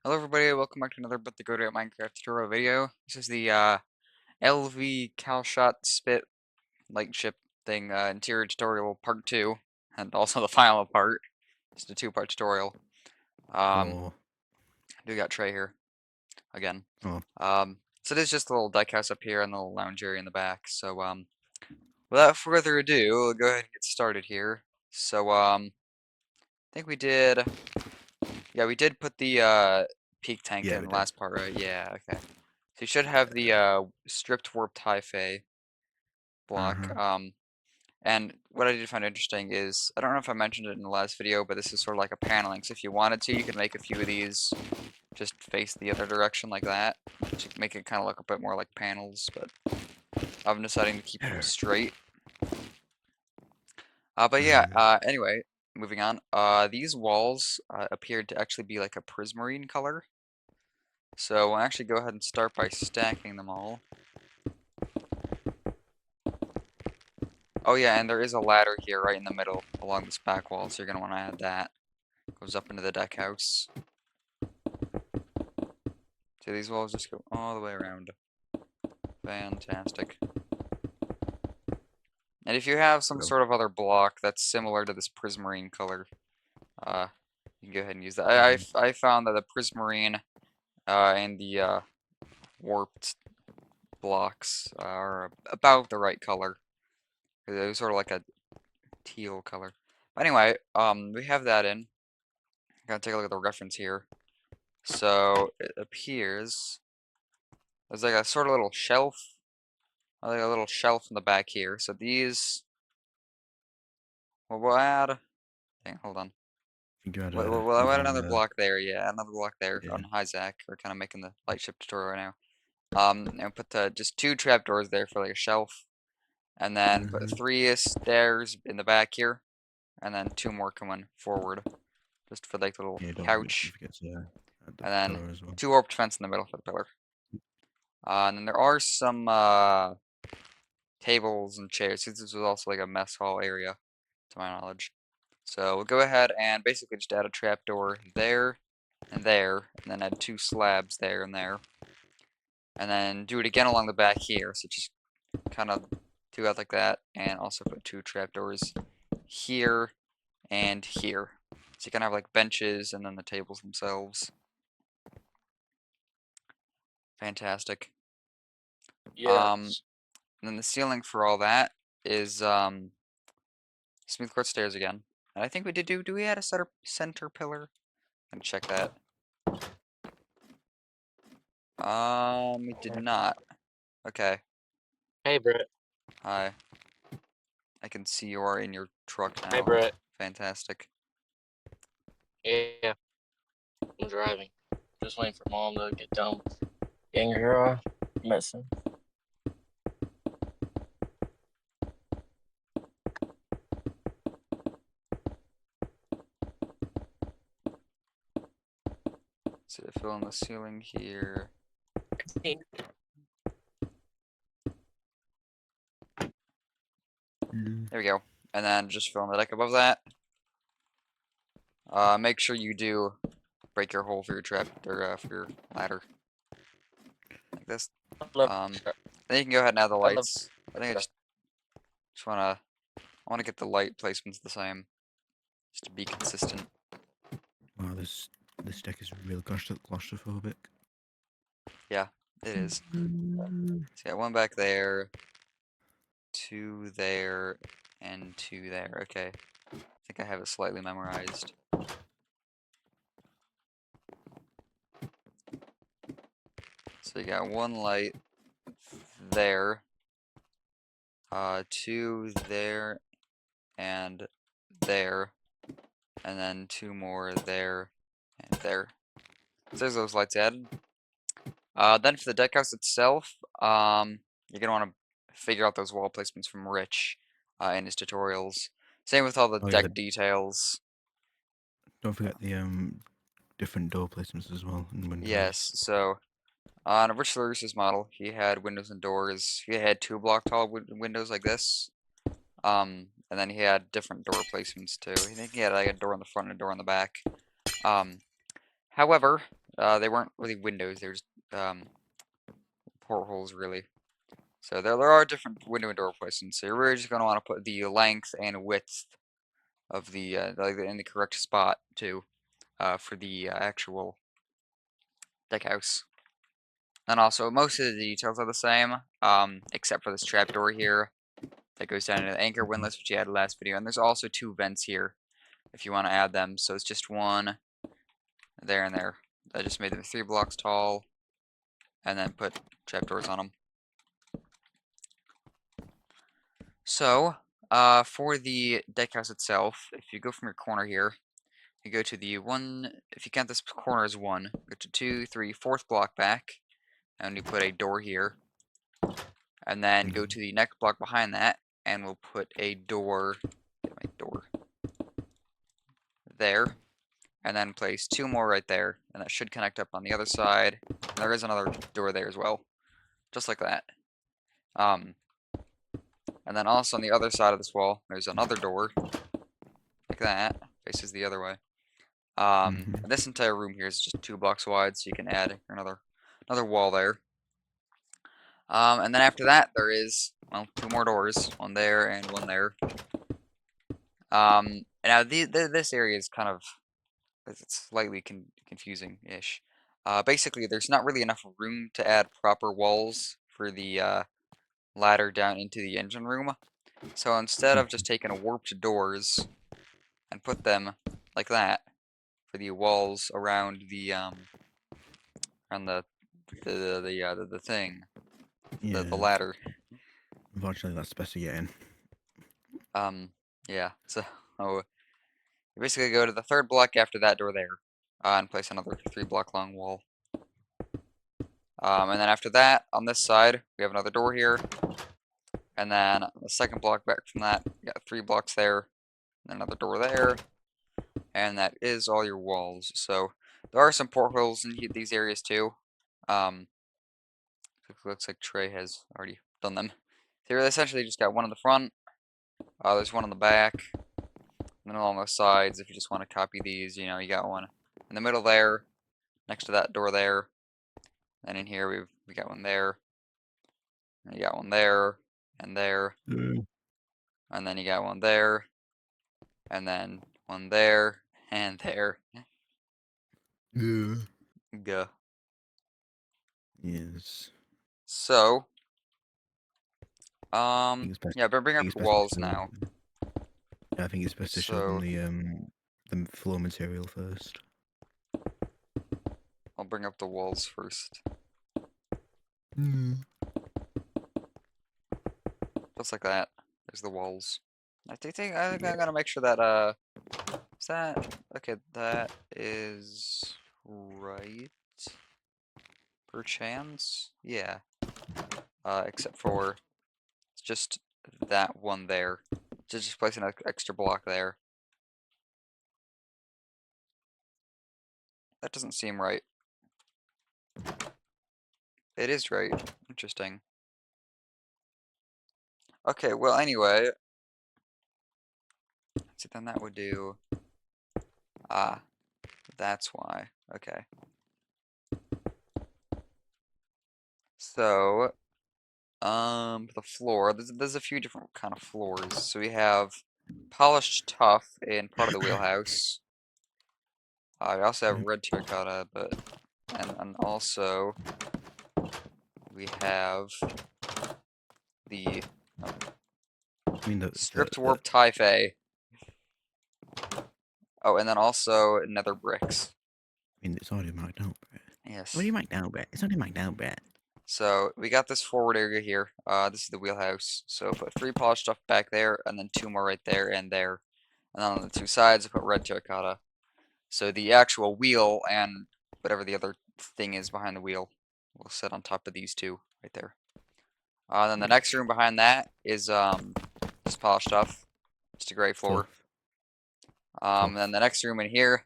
Hello everybody, welcome back to another But the Go to Minecraft tutorial video. This is the LV Calshot Spit Lightship thing, interior tutorial part 2, and also the final part. It's a 2-part tutorial. Oh, We got Trey here, again. oh, So there's just a little deck house up here and a little lounge area in the back. So, without further ado, we'll go ahead and get started here. So, I think we did, yeah, we did put the, peak tank yeah, in we the did. last part, right? Yeah, okay. So you should have the stripped warped hyphae block. Uh-huh. And what I did find interesting is, I don't know if I mentioned it in the last video, but this is sort of like a paneling. So if you wanted to, you could make a few of these just face the other direction like that to make it kind of look a bit more like panels, but I'm deciding to keep them straight. But yeah, anyway, moving on. These walls appeared to actually be like a prismarine color. So we'll actually go ahead and start by stacking them all. Oh yeah, and there is a ladder here right in the middle along this back wall, so you're going to want to add that. Goes up into the deck house. So these walls just go all the way around. Fantastic. And if you have some Well, sort of other block that's similar to this prismarine color, you can go ahead and use that. I found that the prismarine and the warped blocks are about the right color. It was sort of like a teal color. But anyway, we have that in. Gotta take a look at the reference here. So it appears there's like a sort of little shelf, like a little shelf in the back here. So these, well, we'll add. Dang, hold on. I think you had Well, I'll add another, another block there. Yeah, another block there yeah. on Hyzak. We're kind of making the Lightship tutorial right now. And put just 2 trapdoors there for like a shelf, and then put Mm-hmm. 3 stairs in the back here, and then 2 more coming forward, just for like the little Yeah, don't couch, forget to add the and then pillar as well. 2 warped fence in the middle for the pillar. And then there are some tables and chairs. Since this was also like a mess hall area, to my knowledge. So we'll go ahead and basically just add a trapdoor there, and then add 2 slabs there and there. And then do it again along the back here. So just kind of do it like that, and also put 2 trapdoors here and here. So you kind of have like benches and then the tables themselves. Fantastic. And Yes. then the ceiling for all that is smooth quartz stairs again. And I think we did do we add a center pillar? I'm gonna check that. We did not. Okay. Hey, Brett. Hi. I can see you are in your truck Hey, now. Brett. Fantastic. Yeah, I'm driving. Just waiting for Mom to get done getting her medicine. So fill in the ceiling here. There we go. And then just fill in the deck above that. Make sure you do break your hole for your trap or for your ladder, like this. I love Then you can go ahead and add the I love lights. I think I just wanna get the light placements the same, just to be consistent. Wow, this deck is real claustrophobic. Yeah, it is. So yeah, 1 back there, 2 there, and 2 there. Okay, I think I have it slightly memorized. So you got 1 light there, 2 there, and there, and then 2 more there and there. So there's those lights added. Then for the deck house itself, you're gonna want to figure out those wall placements from Rich in his tutorials. Same with all the Oh yeah, deck details. don't forget the different door placements as well and windows. Yes, so on Richlarousse's model, he had windows and doors. He had 2 block tall windows like this. And then he had different door placements too. I think he had like a door in the front and a door in the back. However, They weren't really windows. They were just portholes, really. So there are different window and door placements. So you're really just going to want to put the length and width of the in the correct spot too, for the actual deck house. And also, most of the details are the same, except for this trapdoor here that goes down into the anchor windlass, which you had last video. And there's also 2 vents here, if you want to add them. So it's just one there and there. I just made them 3 blocks tall, and then put trapdoors on them. So, for the deck house itself, if you go from your corner here, you go to the if you count this corner as 1, go to 2, 3, 4th block back, and you put a door here. And then go to the next block behind that, and we'll put a door, get my door, there. And then place 2 more right there, and that should connect up on the other side. And there is another door there as well, just like that. And then also on the other side of this wall, there's another door, like that, faces the other way. And this entire room here is just 2 blocks wide, so you can add another wall there. And then after that, there is, well, 2 more doors, one there and one there. Now this area is kind of, it's slightly confusing-ish. Basically, there's not really enough room to add proper walls for the ladder down into the engine room. So instead of just taking a warped doors and put them like that for the walls around the thing, the ladder. Unfortunately, that's the best to get in. Yeah. So you basically go to the 3rd block after that door there, and place another 3 block long wall. And then after that, on this side, we have another door here. And then the 2nd block back from that, you got 3 blocks there, and another door there. And that is all your walls. So there are some portholes in these areas too. Looks like Trey has already done them. So you essentially just got one in the front. There's one on the back. And then along the sides, if you just want to copy these, you know, you got one in the middle there, next to that door there. And in here, we got one there. And you got one there, and there. And then you got one there. And then one there, and there. Yeah. Go. Yes. So, I think it's best. yeah, but bring I up think it's your best to walls show now. I think it's best to show them the floor material first. I'll bring up the walls first. Just like that. There's the walls. I think I gotta make sure that is that okay? That is right. Perchance, yeah. Except for it's just that one there. Just place an extra block there. That doesn't seem right. It is right. Interesting. Okay, well, anyway. So then that would do... that's why. Okay. So, the floor, there's a few different kind of floors. So we have polished tuff in part of the wheelhouse. We also have red terracotta, and also we have the stripped warp Typhe. Oh, and then also nether bricks. I mean, it's already marked out, Brett. Yes. What do you marked out, Brett? It's already marked out, Brett. So we got this forward area here. This is the wheelhouse. So put 3 polished stuff back there, and then 2 more right there and there. And then on the 2 sides, I put red terracotta. So the actual wheel and whatever the other thing is behind the wheel will sit on top of these 2 right there. Then the next room behind that is just polished stuff, just a gray floor. And then the next room in here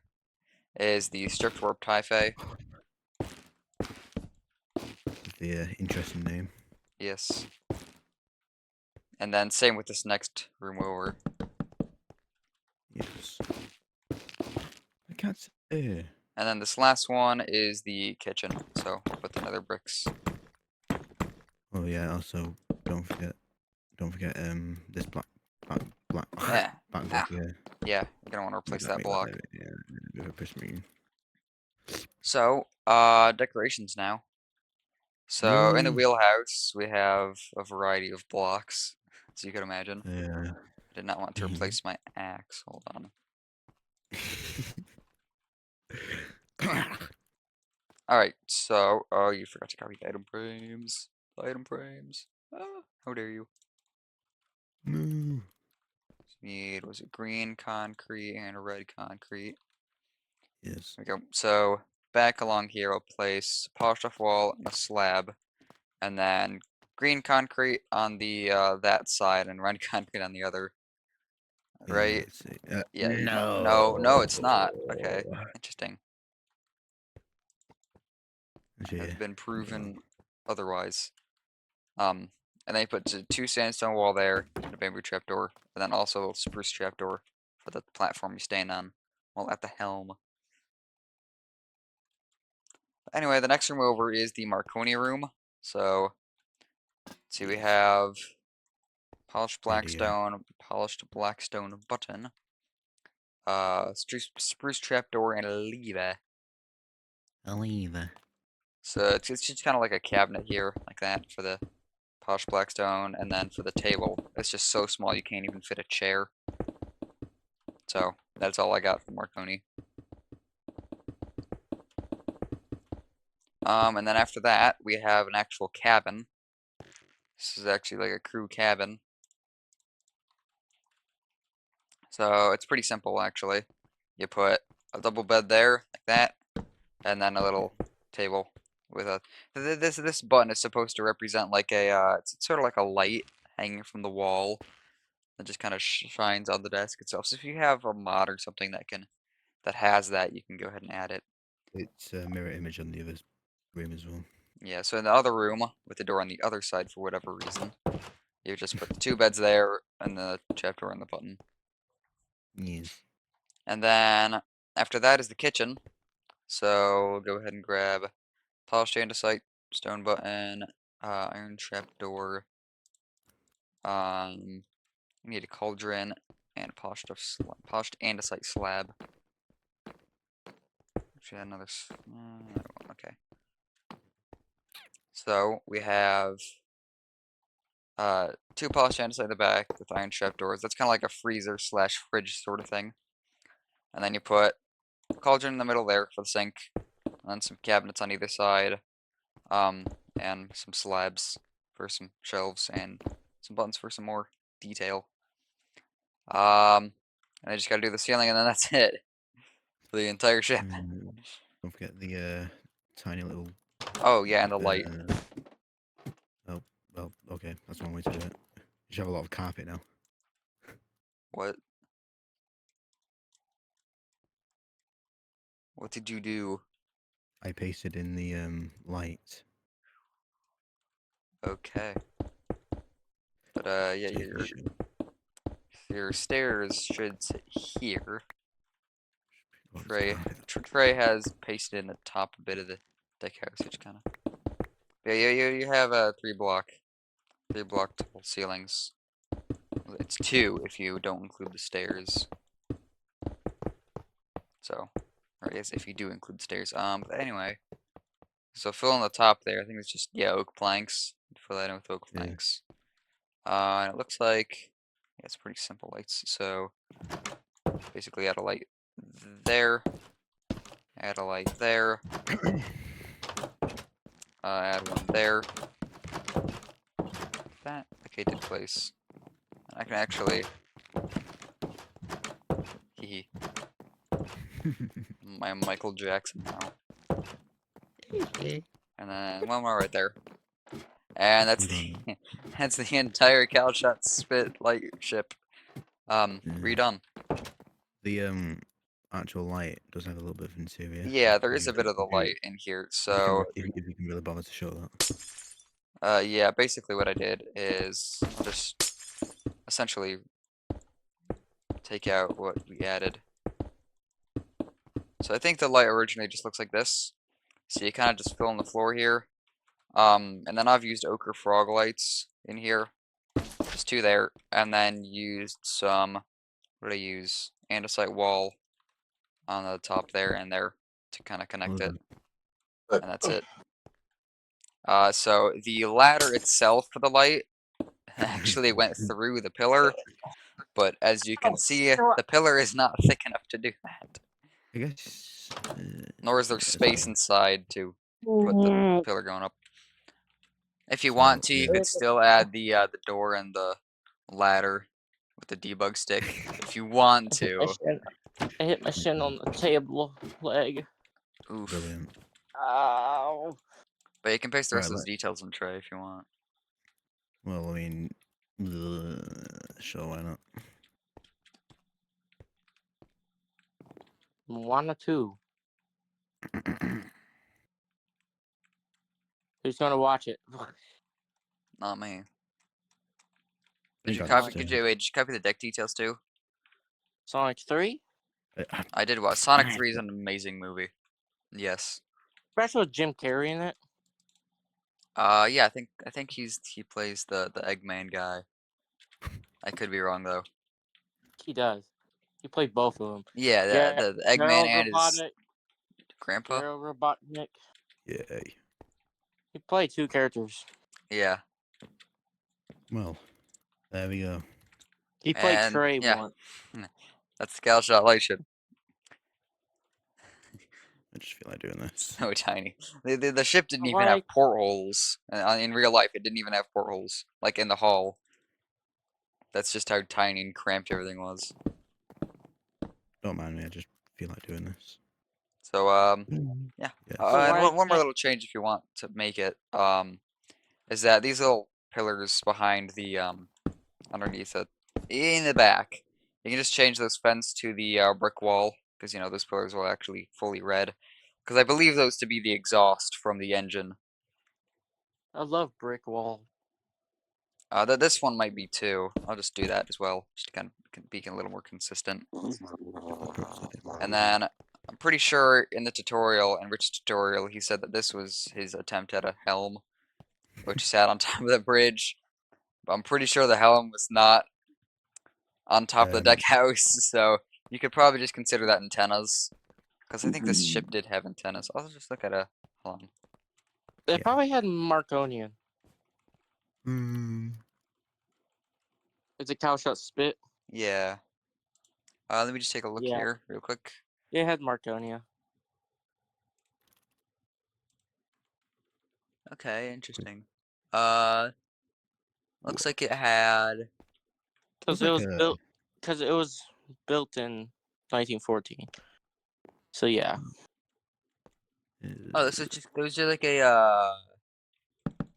is the stripped warp Typhe. The interesting name. Yes. And then same with this next room over. Yes. I can't say. And then this last one is the kitchen. So put the nether bricks. Oh yeah. Also, don't forget this black Yeah. back Nah. block. Yeah. Yeah, you're gonna want to replace that block. Yeah, with a prismarine. So, decorations now. So in the Woo. wheelhouse, we have a variety of blocks, as you can imagine. Yeah. I did not want to replace my axe. Hold on. Alright, so, oh, you forgot to copy the item frames. The item frames. Ah, how dare you. No. Need, was it green concrete and red concrete? Yes. There we go. So, back along here, I'll place a polished off wall and a slab. And then green concrete on the that side and red concrete on the other. Right? Let's see. Yeah. No. No, it's not. Okay. Interesting. Yeah. Has been proven otherwise. And then you put two sandstone wall there, and a bamboo trapdoor, and then also a little spruce trapdoor for the platform you stand on while at the helm. Anyway, the next room over is the Marconi room. So, let's see, we have polished blackstone button, spruce trapdoor, and a lever. I'll leave. So it's just kind of like a cabinet here, like that, for the polished blackstone, and then for the table, it's just so small you can't even fit a chair. So that's all I got from Marconi. And then after that, we have an actual cabin. This is actually like a crew cabin. So it's pretty simple, actually. You put a double bed there, like that, and then a little table with a. This button is supposed to represent like a. It's sort of like a light hanging from the wall that just kind of shines on the desk itself. So if you have a mod or something that has that, you can go ahead and add it. It's a mirror image on the other room as well. Yeah, so in the other room, with the door on the other side for whatever reason, you just put the two beds there and the trapdoor and the button. Yes. And then after that is the kitchen. So we'll go ahead and grab polished andesite, stone button, iron trapdoor. You need a cauldron and a polished andesite slab. Actually, another. Okay. So we have two polished andesite in the back with iron trapdoors. That's kind of like a freezer slash fridge sort of thing. And then you put a cauldron in the middle there for the sink, and then some cabinets on either side, and some slabs for some shelves and some buttons for some more detail. And I just gotta do the ceiling, and then that's it for the entire ship. Don't forget the tiny little. Oh yeah, and the light. Oh well, okay, that's one way to do it. You should have a lot of carpet now. What? What did you do? I pasted in the light. Okay. But yeah, So you should- your stairs should sit here. oh, there's carpet. Trey has pasted in the top bit of the deck house, which kind of. Yeah, you have three block tall ceilings. It's two if you don't include the stairs. So, or I guess if you do include the stairs. But anyway, so fill in the top there. I think it's just oak planks. Fill that in with oak Yeah. planks. And it looks like it's pretty simple lights. So basically, add a light there. Add a light there. Add one there. That okay did place. I can actually. Hee. My Michael Jackson now. And then one more right there. And that's that's the entire Calshot Spit Lightship. Redone. The actual light does have a little bit of interior. Yeah, there is a bit of the light in here. So if you can really bother to show that. yeah, basically what I did is I'll just essentially take out what we added. So I think the light originally just looks like this. So you kind of just fill in the floor here. And then I've used ochre frog lights in here. Just 2 there. And then used some, what did I use? Andesite wall on the top there and there to kind of connect it. And that's it. So the ladder itself for the light actually went through the pillar. But as you can see, the pillar is not thick enough to do that. I guess. Nor is there yeah, space fine. inside to put the pillar going up. If you So, want to, you yeah. could still add the door and the ladder with the debug stick. If you want to. I hit my shin on the table leg. Oof. Brilliant. Ow. But you can paste the rest Right, of those details on tray if you want. Well, I mean, sure, why not? 1 or 2. Who's gonna watch it? Not me. I Did you think copy? I'd Did you copy the deck details too? Sonic 3? I did. What? Sonic 3 is an amazing movie. Yes. Especially with Jim Carrey in it. Yeah. I think he plays the Eggman guy. I could be wrong though. He does. He played both of them. Yeah. The Eggman Gerald and his Robotnik. grandpa. Gerald Robotnik. Yay. He played 2 characters. Yeah. Well, there we go. He played And Trey yeah. once. That's the Calshot Lightship. I just feel like doing this. So tiny. The ship didn't even Like- have portholes. In real life, it didn't even have portholes. Like in the hull. That's just how tiny and cramped everything was. Don't mind me, I just feel like doing this. So, yeah. Yes. And one more can't- little change if you want to make it, is that these little pillars behind the, underneath it, in the back, you can just change this fence to the brick wall, because, you know, those pillars will actually fully red. Because I believe those to be the exhaust from the engine. I love brick wall. This one might be too. I'll just do that as well, just to kind of be a little more consistent. And then I'm pretty sure in the tutorial, in Rich's tutorial, he said that this was his attempt at a helm, which sat on top of the bridge. But I'm pretty sure the helm was not on top of the deck house, so you could probably just consider that antennas. Because I think this ship did have antennas. I'll just look at a. Hold on. They Yeah. probably had Marconian. Mm, It's a Calshot Spit. Yeah. Let me just take a look Yeah. here, real quick. It had Marconia. Okay, interesting. Looks like it had. Because Looks like a- it was built in 1914. So yeah. Oh, this is just. There's just like a.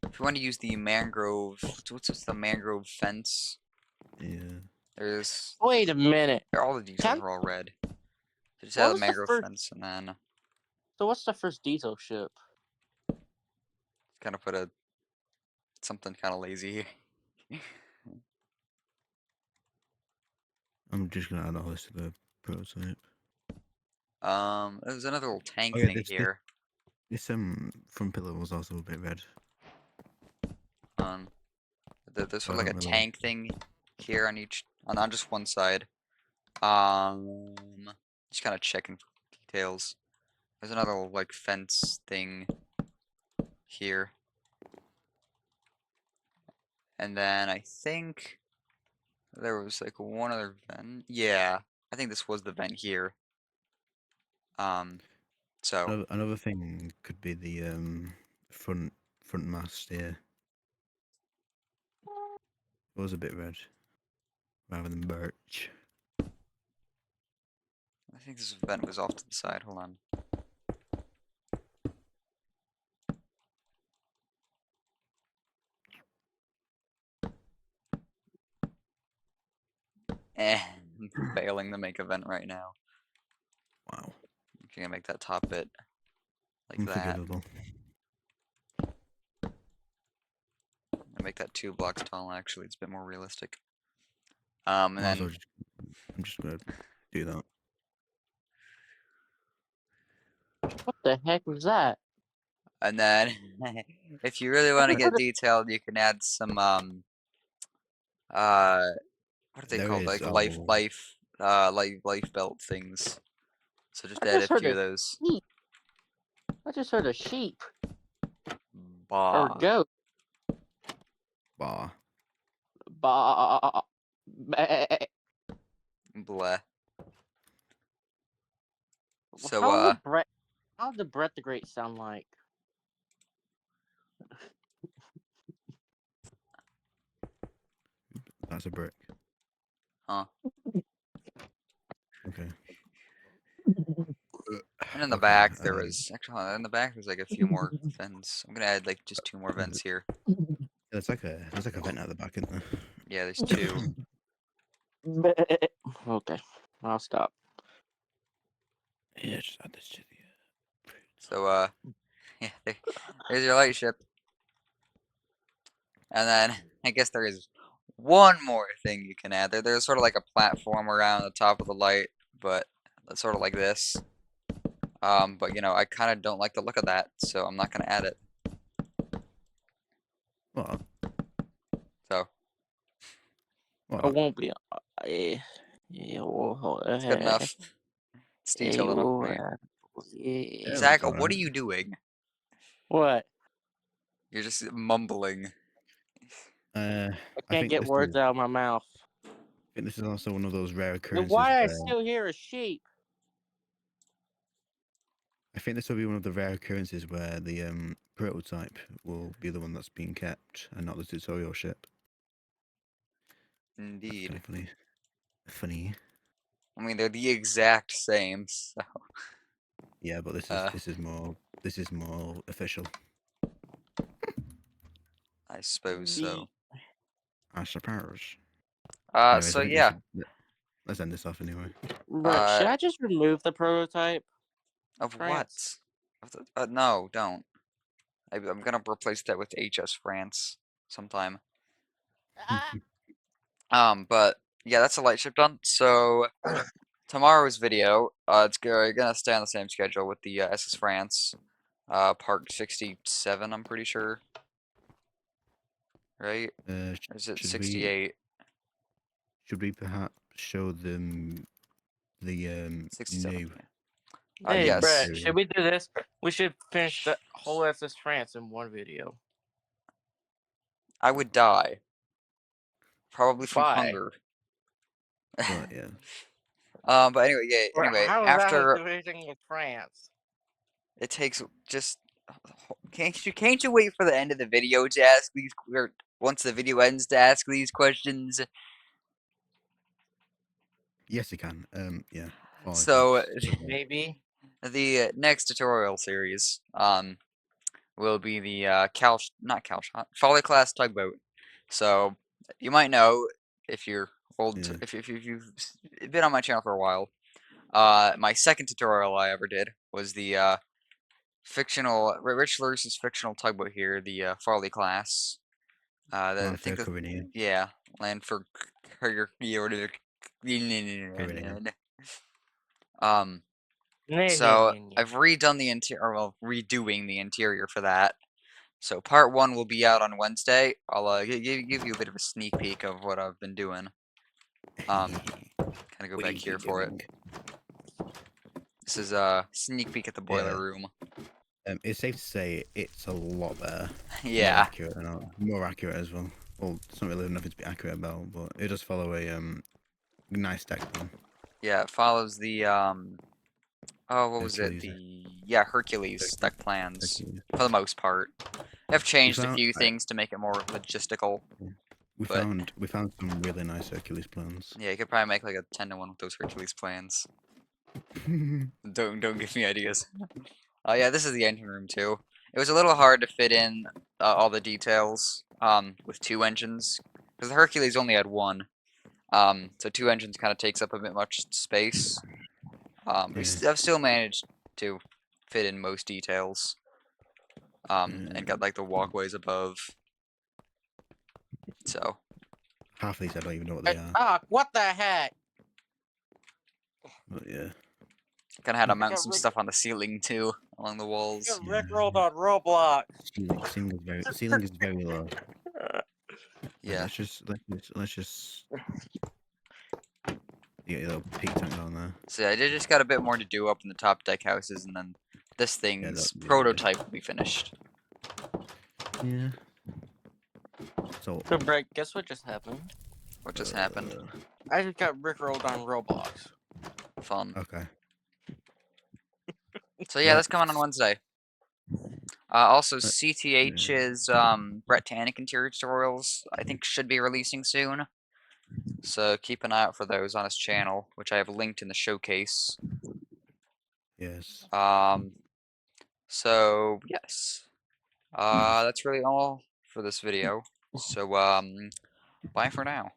If you want to use the mangrove. What's the mangrove fence? Yeah. There's. Wait a minute. All the details Can- are all red. So just What have the was the mangrove first- fence and then So what's the first diesel ship? kind of put a. Something kind of lazy. I'm just gonna add all this to the prototype. There's another little tank Oh, yeah, thing this- here. This front pillar was also a bit red. There's So sort I of like a don't really- tank thing here on on just one side. Just kind of checking for details. There's another little, like fence thing here. And then I think there was like one other vent. Yeah, I think this was the vent here. So Another thing could be the front mast here. It was a bit red, rather than birch. I think this vent was off to the side. Hold on. Failing to make a vent right now. Wow. I'm gonna make that top bit like that. Unforgivable. And make that 2 blocks tall. Actually, it's a bit more realistic. And Also, then I'm just gonna do that. What the heck was that? And then, if you really want to get detailed, you can add some what are they There called? is Like oh life belt things. So just I add just a heard few a of those. sheep. I just heard a sheep or Bah, goat. bar. Bah. Bah. bleh. So How would Brett? How did Brett the Great sound like? That's a brick. huh? Okay. And in the Okay. back there was actually in the back there's like a few more vents. I'm gonna add like just 2 more vents here. There's like a vent at the back, isn't there? Yeah, there's 2. Okay, I'll stop. Yeah, just add this to the. So yeah, there's your lightship. And then I guess there is one more thing you can add. There's sort of like a platform around the top of the light, but it's sort of like this. But you know, I kind of don't like the look of that, so I'm not gonna add it. What? So I What? won't be. Yeah, it's good enough. It's detailed enough for me. yeah. Yeah, Zach, that's what are alright. you doing? What? You're just mumbling. I I can't think get this words is. out of my mouth. I think this is also one of those rare Then occurrences why I where still hear a sheep? I think this will be one of the rare occurrences where the prototype will be the one that's being kept and not the tutorial ship. That's kind Indeed. of funny. Funny. I mean, they're the exact same. So, Yeah, but this is more official. I suppose so. I suppose. So Anyways, I think we yeah. should let's end this off anyway. But Uh, should I just remove the prototype? of France? what? No, don't. I'm gonna replace that with HS France sometime. But yeah, that's a lightship done. So tomorrow's video, gonna stay on the same schedule with the SS France, part 67. I'm pretty sure, right? Or is it Should we 68? perhaps show them the 67. new Yeah. Hey, Yes, Brett, area? should we do this? We should finish the whole SS France in one video. I would die, probably from Why? hunger. But yeah, But anyway, yeah. Anyway, How does that have to after do anything with France? it takes just can't you wait for the end of the video to ask these or once the video ends to ask these questions? yes, you can. Yeah, follow So this. So, Maybe. the next tutorial series will be the not Calshot Folly class tugboat. So you might know if you're old yeah, if you've been on my channel for a while. My second tutorial I ever did was the fictional Richlarousse's fictional tugboat here, the Farley class. I Land think Fair the Caribbean. yeah, land for Caribbean. um. So I've redone the interior, well, redoing the interior for that. So part 1 will be out on Wednesday. I'll give you a bit of a sneak peek of what I've been doing. Kind of go What back you here keep for it. doing? This is a sneak peek at the boiler Yeah. room. It's safe to say it's a lot better. Yeah. More accurate as well. Well, it's not really nothing to be accurate about, but it does follow a nice deck plan. Yeah, it follows the oh, what was it? Hercules. Hercules deck plans Hercules. for the most part. I've changed a found few things to make it more logistical, we but found some really nice Hercules plans. yeah, you could probably make like a 10-to-1 with those Hercules plans. Don't give me ideas. Oh yeah, this is the engine room too. It was a little hard to fit in all the details with 2 engines because the Hercules only had 1. So 2 engines kind of takes up a bit much space. I've still managed to fit in most details. And got like the walkways above. So Half of these I don't even know what they are. What the heck? But yeah. Kind of had to I mount got some Rick, stuff on the ceiling too, along the I walls. got Yeah. Rickrolled on Roblox. Ceiling is very low. Yeah. Let's just get a little peak tank on there. So yeah, I just got a bit more to do up in the top deck houses, and then this thing's that'll be prototype will be finished. Yeah. So So, Brett, guess what just happened? What just happened? I just got Rickrolled on Roblox. Fun. okay. So yeah, that's coming on Let's- Wednesday. Also, Let's- CTH's Brett Tannic interior tutorials, I think, should be releasing soon. So keep an eye out for those on his channel, which I have linked in the showcase. Yes. So yes, that's really all for this video. So bye for now.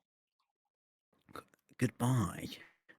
Goodbye.